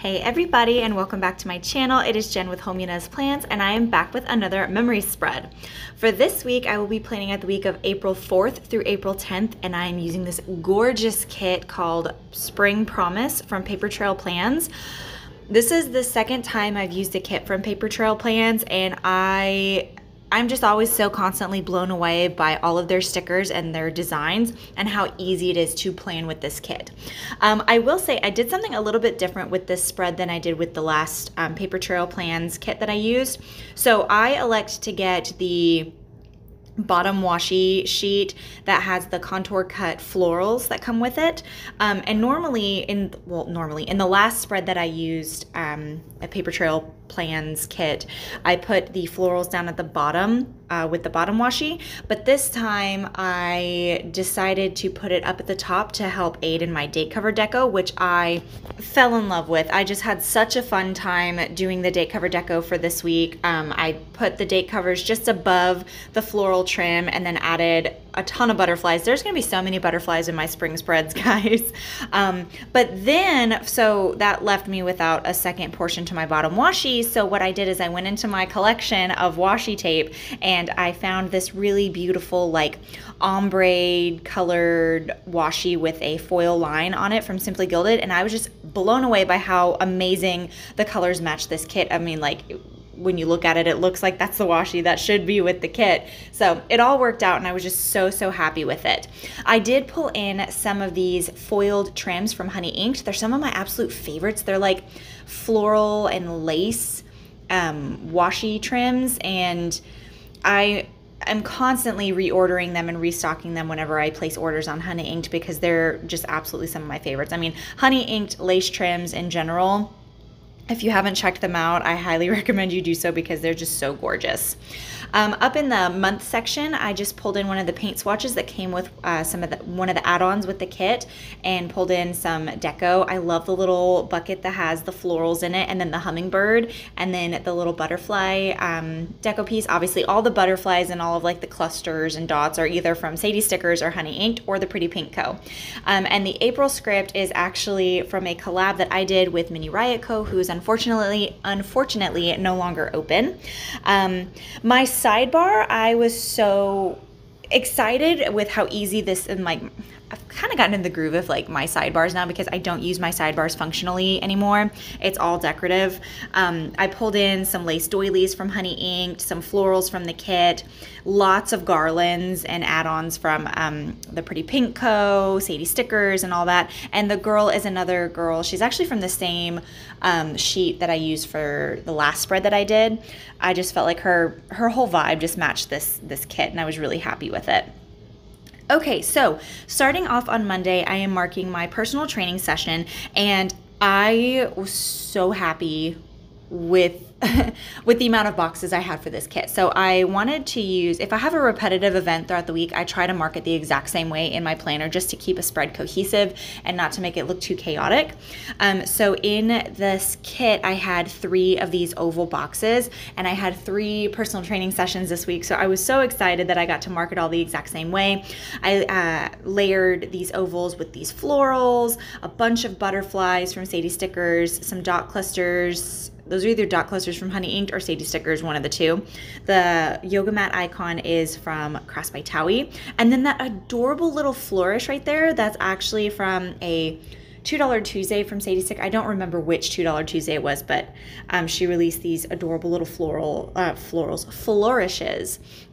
Hey everybody, and welcome back to my channel. It is Jen with Hull-Muniz Plans, and I am back with another memory spread. For this week, I will be planning out the week of April 4th through April 10th, and I am using this gorgeous kit called Spring Promise from PaperTrailPlans. This is the second time I've used a kit from PaperTrailPlans, and I'm just always so constantly blown away by all of their stickers and their designs and how easy it is to plan with this kit. I will say I did something a little bit different with this spread than I did with the last PaperTrailPlans kit that I used. So I elect to get the bottom washi sheet that has the contour cut florals that come with it. And normally in the last spread that I used, a PaperTrailPlans kit, I put the florals down at the bottom with the bottom washi, but this time I decided to put it up at the top to help aid in my date cover deco, which I fell in love with. I just had such a fun time doing the date cover deco for this week. I put the date covers just above the floral trim and then added a ton of butterflies. There's gonna be so many butterflies in my spring spreads, guys. But then, so that left me without a second portion to my bottom washi. So what I did is I went into my collection of washi tape and I found this really beautiful like ombre colored washi with a foil line on it from Simply Gilded. And I was just blown away by how amazing the colors match this kit. I mean, like, when you look at it, it looks like that's the washi that should be with the kit. So it all worked out and I was just so happy with it. I did pull in some of these foiled trims from Honey Inked. They're some of my absolute favorites. They're like floral and lace washi trims, and I'm constantly reordering them and restocking them whenever I place orders on Honey Inked because they're just absolutely some of my favorites. I mean, Honey Inked lace trims in general, if you haven't checked them out, I highly recommend you do so because they're just so gorgeous. Up in the month section, I just pulled in one of the paint swatches that came with one of the add-ons with the kit and pulled in some deco. I love the little bucket that has the florals in it and then the hummingbird and then the little butterfly deco piece. Obviously, all the butterflies and all of like the clusters and dots are either from Sadie Stickers or Honey Inked or the Pretty Pink Co. And the April script is actually from a collab that I did with Mini Riot Co., who is unfortunately no longer open. My sidebar, I was so excited with how easy this, and like I've kind of gotten in the groove of like my sidebars now because I don't use my sidebars functionally anymore. It's all decorative. I pulled in some lace doilies from Honey Inked, some florals from the kit, lots of garlands and add-ons from the Pretty Pink Co., Sadie Stickers and all that. And the girl is another girl. She's actually from the same sheet that I used for the last spread that I did. I just felt like her whole vibe just matched this kit, and I was really happy with it. Okay, so starting off on Monday, I am marking my personal training session, and I was so happy with with the amount of boxes I had for this kit. So I wanted to use, if I have a repetitive event throughout the week, I try to mark it the exact same way in my planner just to keep a spread cohesive and not to make it look too chaotic. So in this kit, I had 3 of these oval boxes, and I had 3 personal training sessions this week. So I was so excited that I got to mark it all the exact same way. I layered these ovals with these florals, a bunch of butterflies from Sadie Stickers, some dot clusters. Those are either dot clusters from Honey Inked or Sadie Stickers, one of the two. The yoga mat icon is from Cross by Towie. And then that adorable little flourish right there, that's actually from a $2 Tuesday from Sadie Stick. I don't remember which $2 Tuesday it was, but she released these adorable little flourishes,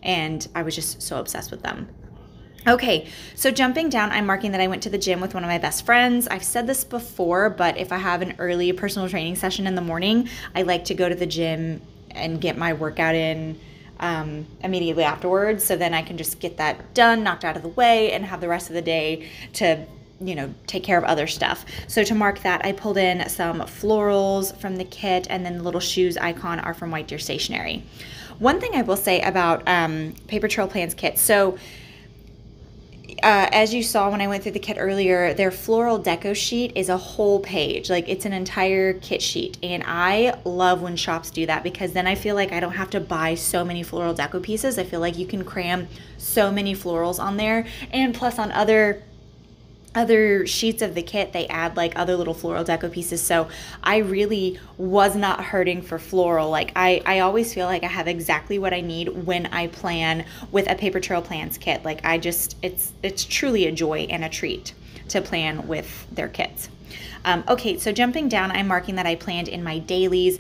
and I was just so obsessed with them. Okay, so jumping down, I'm marking that I went to the gym with one of my best friends. I've said this before, but if I have an early personal training session in the morning, I like to go to the gym and get my workout in immediately afterwards, so then I can just get that done, knocked out of the way, and have the rest of the day to, you know, take care of other stuff. So to mark that, I pulled in some florals from the kit, and then the little shoes icon are from White Deer Stationery. One thing I will say about PaperTrailPlans kit, so as you saw when I went through the kit earlier, their floral deco sheet is a whole page. Like, it's an entire kit sheet, and I love when shops do that because then I feel like I don't have to buy so many floral deco pieces. I feel like you can cram so many florals on there, and plus on other other sheets of the kit, they add like other little floral deco pieces. So I really was not hurting for floral. Like I always feel like I have exactly what I need when I plan with a PaperTrailPlans kit. Like it's truly a joy and a treat to plan with their kits. Okay, so jumping down, I'm marking that I planned in my dailies.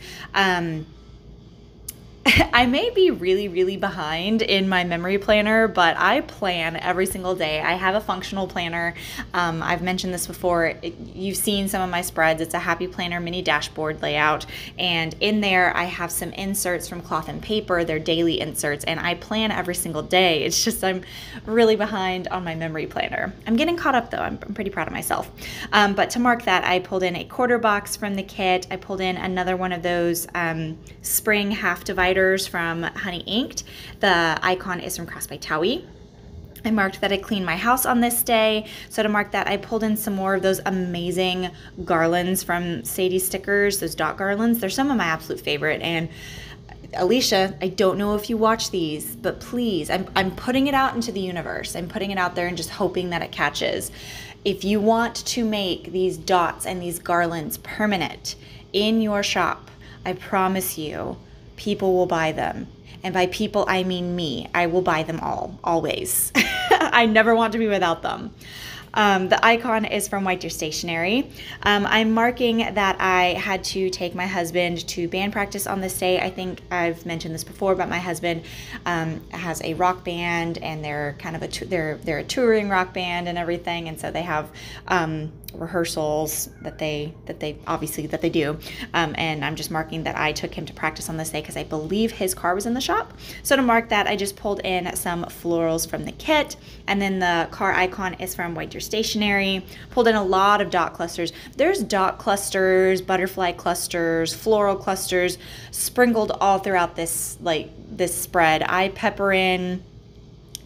I may be really behind in my memory planner, but I plan every single day. I have a functional planner. I've mentioned this before. You've seen some of my spreads. It's a Happy Planner mini dashboard layout. And in there, I have some inserts from Cloth and Paper. They're daily inserts, and I plan every single day. It's just I'm really behind on my memory planner. I'm getting caught up, though. I'm pretty proud of myself. But to mark that, I pulled in a quarter box from the kit. I pulled in another one of those spring half dividers from Honey Inked. The icon is from Crossed by Towie. I marked that I cleaned my house on this day. So to mark that, I pulled in some more of those amazing garlands from Sadie Stickers, those dot garlands. They're some of my absolute favorite. And Alicia, I don't know if you watch these, but please, I'm putting it out into the universe. I'm putting it out there and just hoping that it catches. If you want to make these dots and these garlands permanent in your shop, I promise you, people will buy them. And by people, I mean me. I will buy them all, always. I never want to be without them. The icon is from White Deer Stationery. I'm marking that I had to take my husband to band practice on this day. I think I've mentioned this before, but my husband has a rock band, and they're kind of they're a touring rock band and everything, and so they have rehearsals that they obviously do, and I'm just marking that I took him to practice on this day because I believe his car was in the shop. So to mark that, I just pulled in some florals from the kit, and then the car icon is from White Deer Stationery. Pulled in a lot of dot clusters. There's dot clusters, butterfly clusters, floral clusters sprinkled all throughout this spread. I pepper in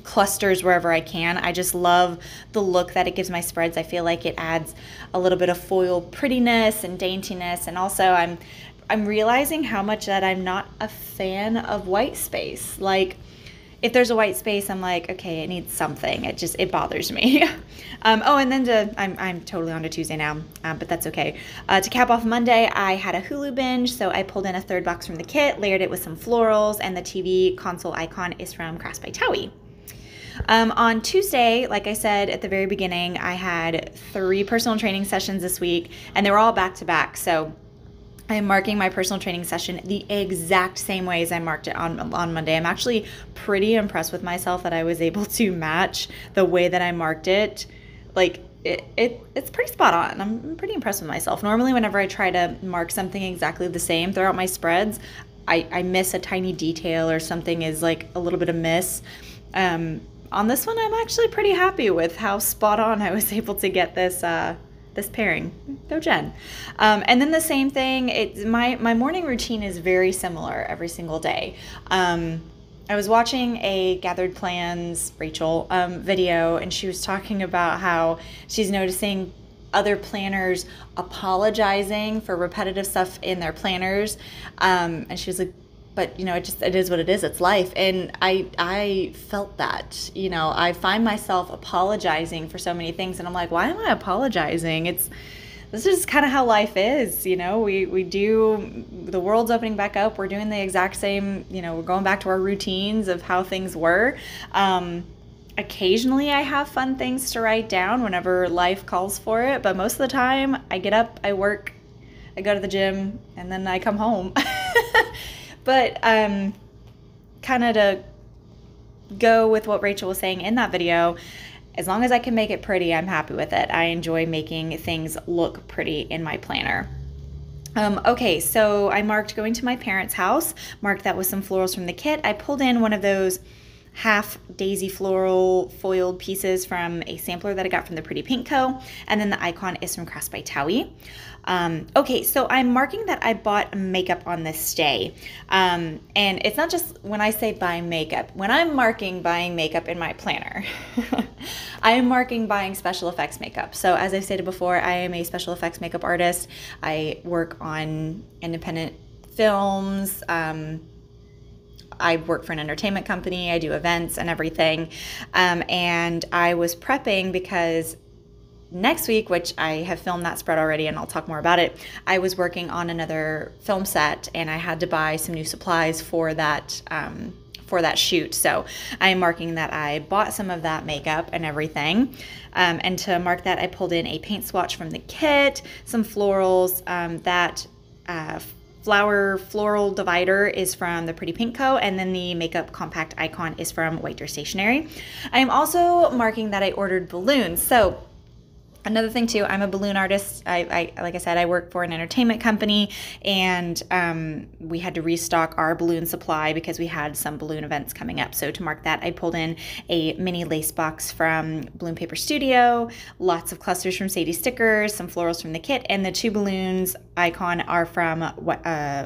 clusters wherever I can. I just love the look that it gives my spreads. I feel like it adds a little bit of foil prettiness and daintiness, and also I'm realizing how much that I'm not a fan of white space. Like, if there's a white space, I'm like, okay, it needs something. It bothers me. Oh, and then I'm totally on to Tuesday now, but that's okay. To cap off Monday, I had a Hulu binge, so I pulled in a third box from the kit, layered it with some florals, and the TV console icon is from Crossed by Towie. On Tuesday, like I said at the very beginning, I had 3 personal training sessions this week, and they were all back to back. So I am marking my personal training session the exact same way as I marked it on Monday. I'm actually pretty impressed with myself that I was able to match the way that I marked it. Like, it's pretty spot on. I'm pretty impressed with myself. Normally, whenever I try to mark something exactly the same throughout my spreads, I miss a tiny detail or something is like a little bit amiss. On this one, I'm actually pretty happy with how spot on I was able to get this this pairing. Go Jen. And then the same thing, my morning routine is very similar every single day. I was watching a Gathered Plans Rachel video, and she was talking about how she's noticing other planners apologizing for repetitive stuff in their planners, and she was like, but you know, it is what it is. It's life. And I felt that, you know, I find myself apologizing for so many things, and I'm like, why am I apologizing? This is kind of how life is, you know. We do, the world's opening back up. We're doing the exact same, you know, we're going back to our routines of how things were. Occasionally I have fun things to write down whenever life calls for it, but most of the time I get up, I work, I go to the gym, and then I come home. But kind of to go with what Rachel was saying in that video, as long as I can make it pretty, I'm happy with it. I enjoy making things look pretty in my planner. Okay, so I marked going to my parents' house, marked that with some florals from the kit. I pulled in one of those half daisy floral foiled pieces from a sampler that I got from the Pretty Pink Co. And then the icon is from Crossed by Towie. Okay, so I'm marking that I bought makeup on this day. And it's not just when I say buying makeup. When I'm marking buying makeup in my planner, I am marking buying special effects makeup. So as I've stated before, I am a special effects makeup artist. I work on independent films. I work for an entertainment company. I do events and everything. And I was prepping because next week, which I have filmed that spread already and I'll talk more about it, I was working on another film set and I had to buy some new supplies for that shoot. So I'm marking that I bought some of that makeup and everything. And to mark that, I pulled in a paint swatch from the kit, some florals, that floral divider is from the Pretty Pink Co. And then the makeup compact icon is from White Deer Stationery. I am also marking that I ordered balloons. So another thing too, I'm a balloon artist. I like I said, I work for an entertainment company, and we had to restock our balloon supply because we had some balloon events coming up. So to mark that, I pulled in a mini lace box from Balloon Paper Studio, lots of clusters from Sadie Stickers, some florals from the kit, and the 2 balloons icon are from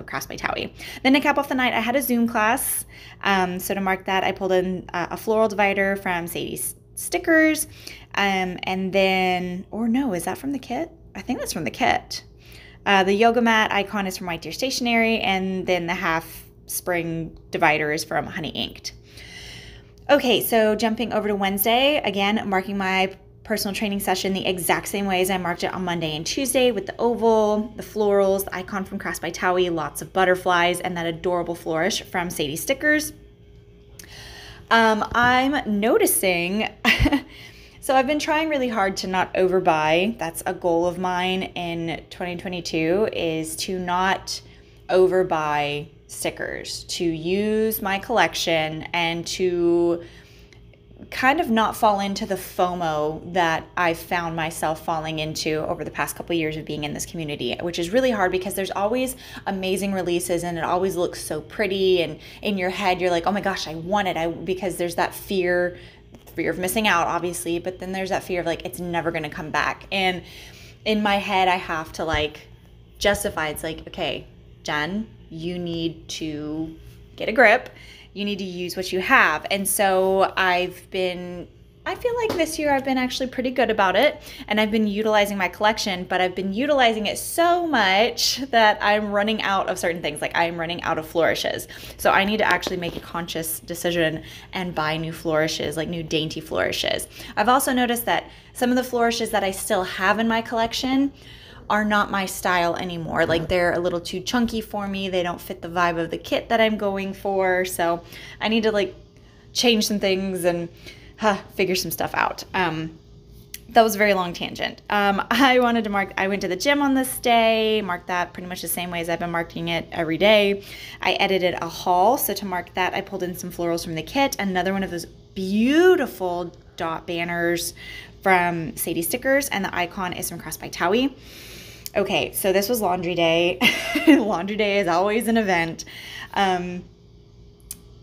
Crafts by Towie. Then to cap off the night, I had a Zoom class. So to mark that, I pulled in a floral divider from Sadie Stickers. And then, or no, is that from the kit? I think that's from the kit. The yoga mat icon is from White Deer Stationery, and then the half spring divider is from Honey Inked. Okay, so jumping over to Wednesday, again, marking my personal training session the exact same way as I marked it on Monday and Tuesday, with the oval, the florals, the icon from Crafts by Towie, lots of butterflies, and that adorable flourish from Sadie Stickers. I'm noticing so I've been trying really hard to not overbuy. That's a goal of mine in 2022, is to not overbuy stickers, to use my collection, and to kind of not fall into the FOMO that I've found myself falling into over the past couple of years of being in this community, which is really hard because there's always amazing releases and it always looks so pretty, and in your head you're like, oh my gosh, I want it, because there's that fear of missing out, obviously, but then there's that fear of like it's never going to come back. And in my head I have to like justify, it's like, okay, Jen, you need to get a grip, you need to use what you have. And so I feel like this year I've been actually pretty good about it, and I've been utilizing my collection, but I've been utilizing it so much that I'm running out of certain things. Like I'm running out of flourishes. So I need to actually make a conscious decision and buy new flourishes, like new dainty flourishes. I've also noticed that some of the flourishes that I still have in my collection are not my style anymore. Like they're a little too chunky for me. They don't fit the vibe of the kit that I'm going for. So I need to like change some things and figure some stuff out. That was a very long tangent. I went to the gym on this day, marked that pretty much the same way as I've been marking it every day. I edited a haul, so to mark that, I pulled in some florals from the kit, another one of those beautiful dot banners from Sadie Stickers, and the icon is from Crafts by Towie. Okay, so this was laundry day. Laundry day is always an event.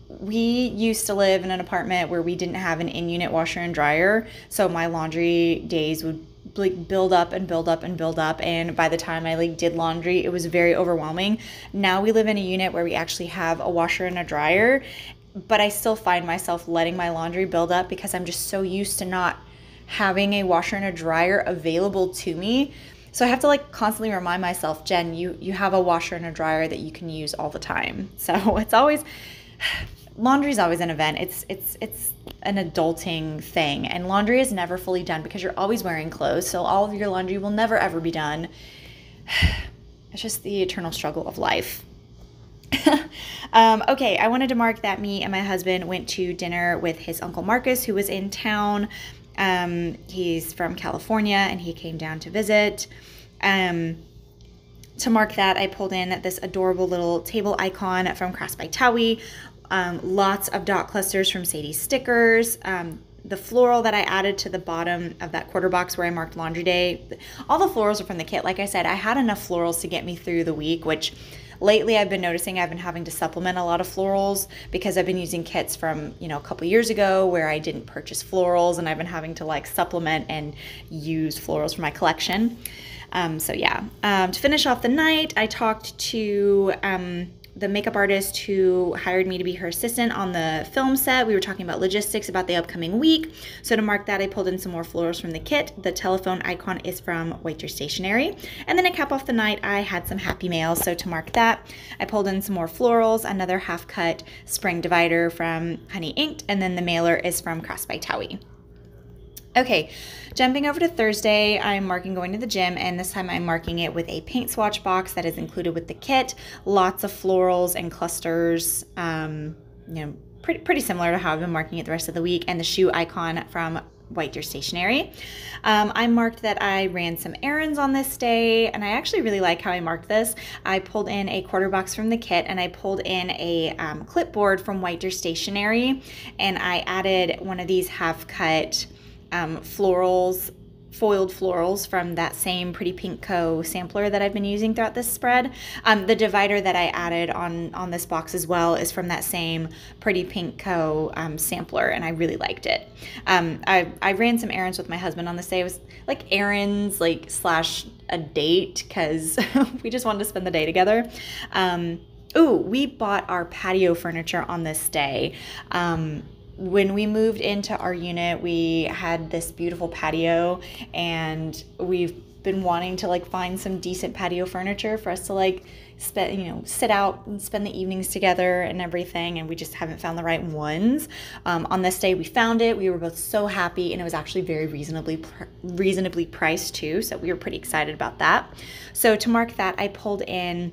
We used to live in an apartment where we didn't have an in-unit washer and dryer, so my laundry days would like build up and build up and build up, and by the time I like did laundry, it was very overwhelming. Now we live in a unit where we actually have a washer and a dryer, but I still find myself letting my laundry build up because I'm just so used to not having a washer and a dryer available to me. So I have to like constantly remind myself, Jen, you have a washer and a dryer that you can use all the time. So it's always, laundry is always an event. It's an adulting thing, and laundry is never fully done because you're always wearing clothes. So all of your laundry will never ever be done. It's just the eternal struggle of life. Okay, I wanted to mark that me and my husband went to dinner with his Uncle Marcus, who was in town. He's from California and he came down to visit. To mark that, I pulled in this adorable little table icon from Crafts by Towie. Lots of dot clusters from Sadie Stickers. The floral that I added to the bottom of that quarter box where I marked laundry day, all the florals are from the kit. Like I said, I had enough florals to get me through the week, which lately I've been noticing I've been having to supplement a lot of florals because I've been using kits from, you know, a couple years ago where I didn't purchase florals, and I've been having to like supplement and use florals for my collection. So yeah, to finish off the night, I talked to the makeup artist who hired me to be her assistant on the film set. We were talking about logistics about the upcoming week. So to mark that, I pulled in some more florals from the kit. The telephone icon is from White Deer Stationery. And then to cap off the night, I had some happy mails. So to mark that, I pulled in some more florals, another half cut spring divider from Honey Inked, and then the mailer is from Crafts by Towie. Okay, jumping over to Thursday, I'm marking going to the gym, and this time I'm marking it with a paint swatch box that is included with the kit. Lots of florals and clusters, pretty similar to how I've been marking it the rest of the week, and the shoe icon from White Deer Stationery. I marked that I ran some errands on this day, and I actually really like how I marked this. I pulled in a quarter box from the kit, and I pulled in a clipboard from White Deer Stationery, and I added one of these half-cut foiled florals from that same Pretty Pink Co. sampler that I've been using throughout this spread. The divider that I added on this box as well is from that same Pretty Pink Co. Sampler, and I really liked it. I ran some errands with my husband on this day. It was like errands, slash a date, because we just wanted to spend the day together. We bought our patio furniture on this day. When we moved into our unit, we had this beautiful patio, and we've been wanting to find some decent patio furniture for us to sit out and spend the evenings together and everything, and we just haven't found the right ones. On this day we found it. We were both so happy, and it was actually very reasonably priced too, so we were pretty excited about that. So to mark that, I pulled in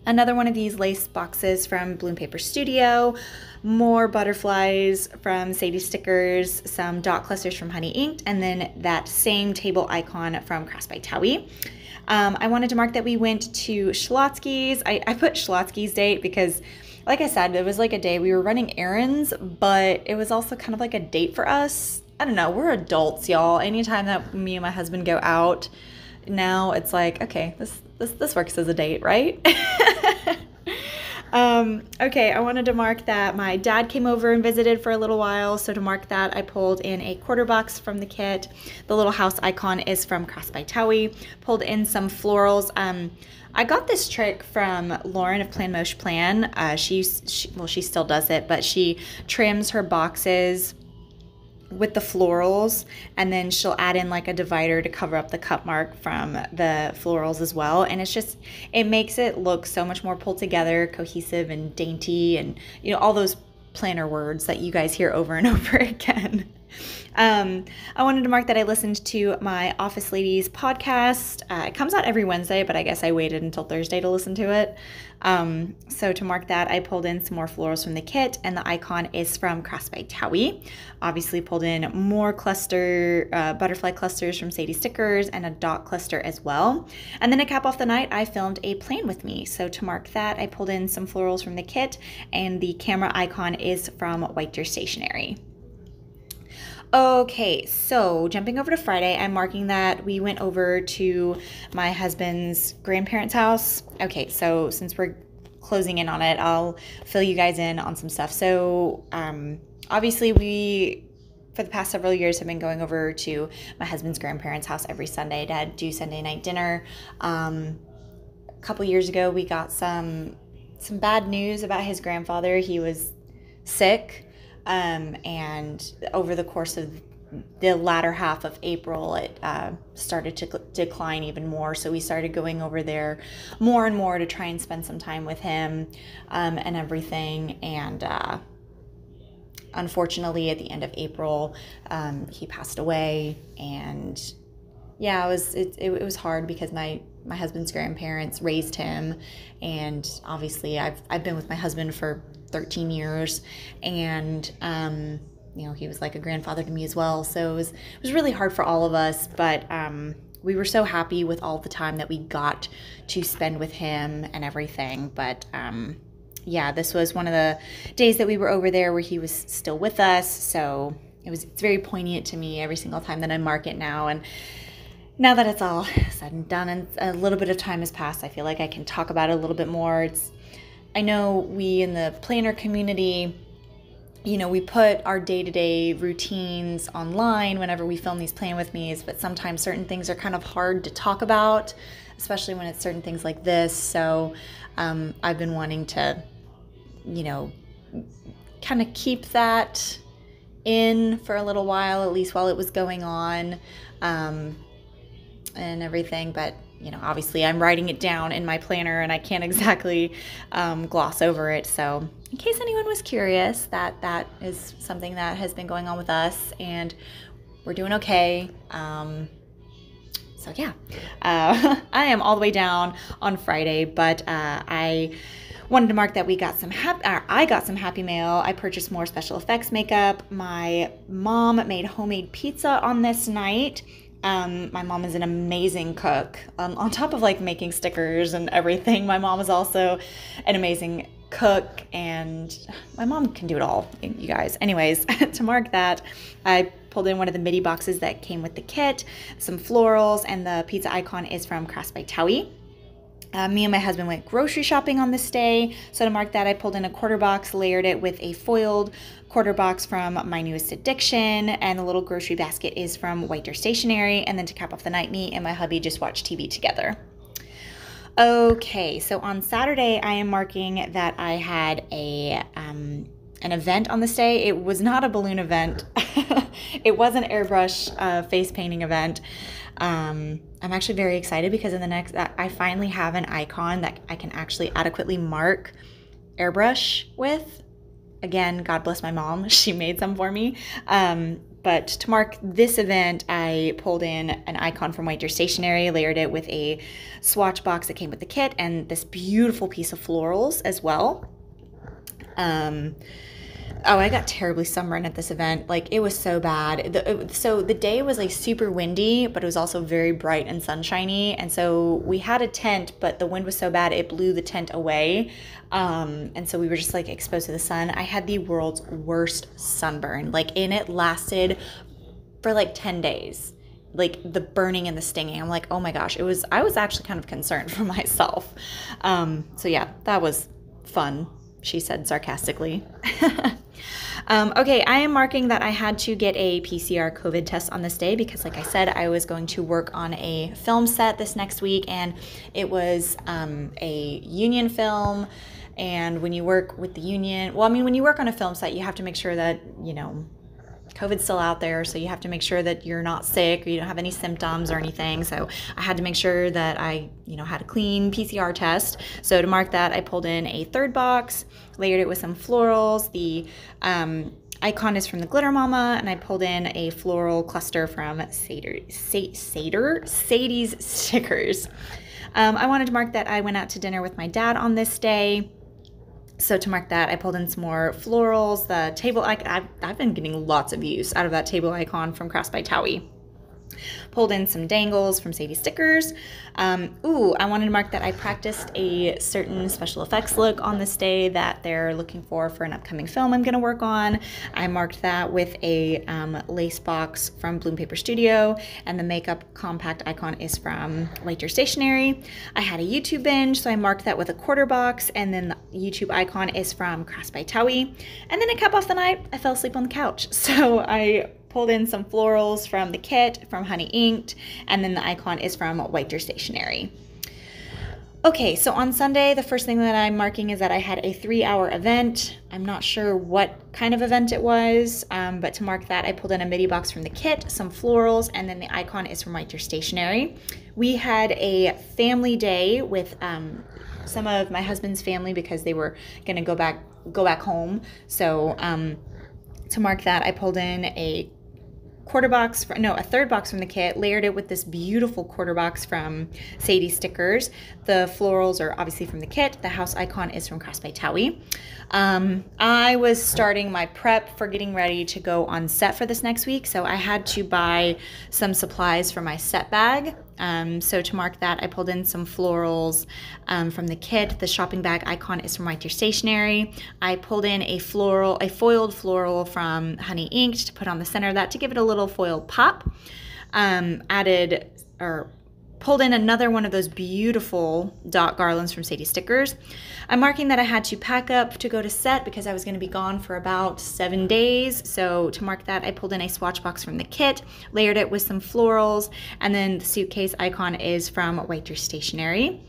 another one of these lace boxes from Bloom Paper Studio, more butterflies from Sadie Stickers, some dot clusters from Honey Inked, and then that same table icon from Crafts by Towie. I wanted to mark that we went to Schlotzsky's. I put Schlotzsky's date because, like I said, it was like a day we were running errands, but it was also kind of like a date for us. I don't know, we're adults, y'all. Anytime that me and my husband go out now, it's like, okay, this works as a date, right? Okay, I wanted to mark that my dad came over and visited for a little while, so to mark that, I pulled in a quarter box from the kit. The little house icon is from Crafts by Towie. Pulled in some florals. I got this trick from Lauren of Plan Mosh Plan. She still does it, but she trims her boxes with the florals, and then she'll add in a divider to cover up the cut mark from the florals as well, and it makes it look so much more pulled together, cohesive and dainty, and all those planner words that you guys hear over and over again. I wanted to mark that I listened to my Office Ladies podcast. It comes out every Wednesday, but I guess I waited until Thursday to listen to it. So to mark that, I pulled in some more florals from the kit, and the icon is from Crafts by Towie. Obviously pulled in more butterfly clusters from Sadie Stickers, and a dot cluster as well. And then to cap off the night, I filmed a plan with me. So to mark that, I pulled in some florals from the kit, and the camera icon is from White Deer Stationery. Okay, so jumping over to Friday, I'm marking that we went over to my husband's grandparents' house. Okay, so since we're closing in on it, I'll fill you guys in on some stuff. So obviously we, for the past several years, have been going over to my husband's grandparents' house every Sunday to do Sunday night dinner. A couple years ago, we got some bad news about his grandfather. He was sick. And over the course of the latter half of April, it started to decline even more. So we started going over there more and more to try and spend some time with him and everything. And unfortunately, at the end of April, he passed away. And yeah, it was hard because my husband's grandparents raised him, and obviously I've been with my husband for 13 years, and he was like a grandfather to me as well, so it was really hard for all of us, but we were so happy with all the time that we got to spend with him and everything. But yeah, this was one of the days that we were over there where he was still with us, so it's very poignant to me every single time that I mark it now. And now that it's all said and done and a little bit of time has passed, I feel like I can talk about it a little bit more. I know we in the planner community, we put our day-to-day routines online whenever we film these Plan With Me's, but sometimes certain things are kind of hard to talk about, especially when it's certain things like this. So I've been wanting to, kind of keep that in for a little while, at least while it was going on, and everything. But obviously I'm writing it down in my planner, and I can't exactly gloss over it. So in case anyone was curious, that is something that has been going on with us. And we're doing okay. So yeah, I am all the way down on Friday, but I wanted to mark that we got some I got some happy mail. I purchased more special effects makeup. My mom made homemade pizza on this night. My mom is an amazing cook. On top of like making stickers and everything, my mom is also an amazing cook, and my mom can do it all, you guys. Anyways, to mark that, I pulled in one of the midi boxes that came with the kit, some florals, and the pizza icon is from Crafts by Towie. Me and my husband went grocery shopping on this day, so to mark that, I pulled in a quarter box, layered it with a foiled quarter box from My Newest Addiction, and the little grocery basket is from Whiter Stationery. And then to cap off the night, me and my hubby just watched TV together. Okay, so on Saturday, I am marking that I had an event on this day. It was not a balloon event. It was an airbrush face painting event. I'm actually very excited because in the next, I finally have an icon that I can actually adequately mark airbrush with. Again, God bless my mom. She made some for me. But to mark this event, I pulled in an icon from Whiter Stationery, layered it with a swatch box that came with the kit, and this beautiful piece of florals as well. Oh, I got terribly sunburned at this event. Like, it was so bad. So the day was like super windy, but it was also very bright and sunshiny. And so we had a tent, but the wind was so bad it blew the tent away. And so we were just like exposed to the sun. I had the world's worst sunburn. Like, and it lasted for like 10 days. Like the burning and the stinging. I'm like, oh my gosh, I was actually kind of concerned for myself. So yeah, that was fun, she said sarcastically. Okay, I am marking that I had to get a PCR COVID test on this day because, like I said, I was going to work on a film set this next week, and it was a union film. And when you work with the union, well, I mean, when you work on a film set, you have to make sure that, you know, COVID's still out there, so you have to make sure that you're not sick or you don't have any symptoms or anything. So I had to make sure that I, you know, had a clean PCR test. So to mark that, I pulled in a third box, layered it with some florals. The icon is from the Glitter Mama, and I pulled in a floral cluster from Sadie's Stickers. I wanted to mark that I went out to dinner with my dad on this day. So to mark that, I pulled in some more florals. The table icon, I've been getting lots of use out of that table icon from Crafts by Towie. Pulled in some dangles from Sadie's Stickers. I wanted to mark that I practiced a certain special effects look on this day that they're looking for an upcoming film I'm going to work on. I marked that with a lace box from Bloom Paper Studio, and the makeup compact icon is from Whiter Stationery. I had a YouTube binge, so I marked that with a quarter box, and then the YouTube icon is from Crafts by Towie. And then to cap off the night, I fell asleep on the couch. So I pulled in some florals from the kit from Honey Inked, and then the icon is from Whiter Stationery. Okay, so on Sunday, the first thing that I'm marking is that I had a 3-hour event. I'm not sure what kind of event it was, but to mark that, I pulled in a midi box from the kit, some florals, and then the icon is from Whiter Stationery. We had a family day with some of my husband's family because they were gonna go back home. So to mark that, I pulled in a third box from the kit, layered it with this beautiful quarter box from Sadie's Stickers. The florals are obviously from the kit. The house icon is from Crafts by Towie. I was starting my prep for getting ready to go on set for this next week, so I had to buy some supplies for my set bag. So to mark that, I pulled in some florals from the kit. The shopping bag icon is from Whiter Stationery. I pulled in a foiled floral from Honey Inked to put on the center of that to give it a little foil pop. Pulled in another one of those beautiful dot garlands from Sadie's Stickers. I'm marking that I had to pack up to go to set because I was going to be gone for about 7 days. So to mark that, I pulled in a swatch box from the kit, layered it with some florals, and then the suitcase icon is from Whiter Stationery.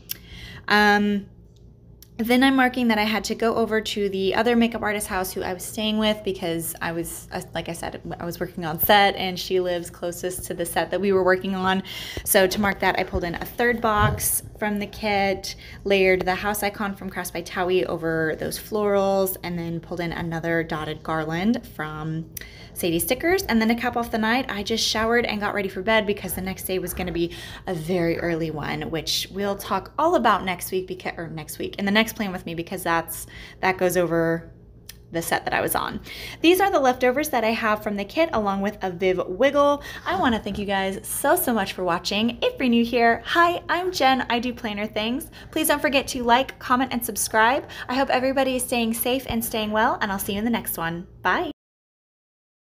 Then I'm marking that I had to go over to the other makeup artist house who I was staying with because I was, like I said, I was working on set, and she lives closest to the set that we were working on. So to mark that, I pulled in a third box from the kit, layered the house icon from Crafts by Towie over those florals, and then pulled in another dotted garland from Sadie Stickers. And then to cap off the night, I just showered and got ready for bed because the next day was going to be a very early one, which we'll talk all about next week, in the next plan with me, because that goes over the set that I was on. These are the leftovers that I have from the kit, along with a Viv Wiggle. I want to thank you guys so much for watching. If you're new here, hi, I'm Jen. I do planner things. Please don't forget to like, comment, and subscribe. I hope everybody is staying safe and staying well, and I'll see you in the next one. Bye.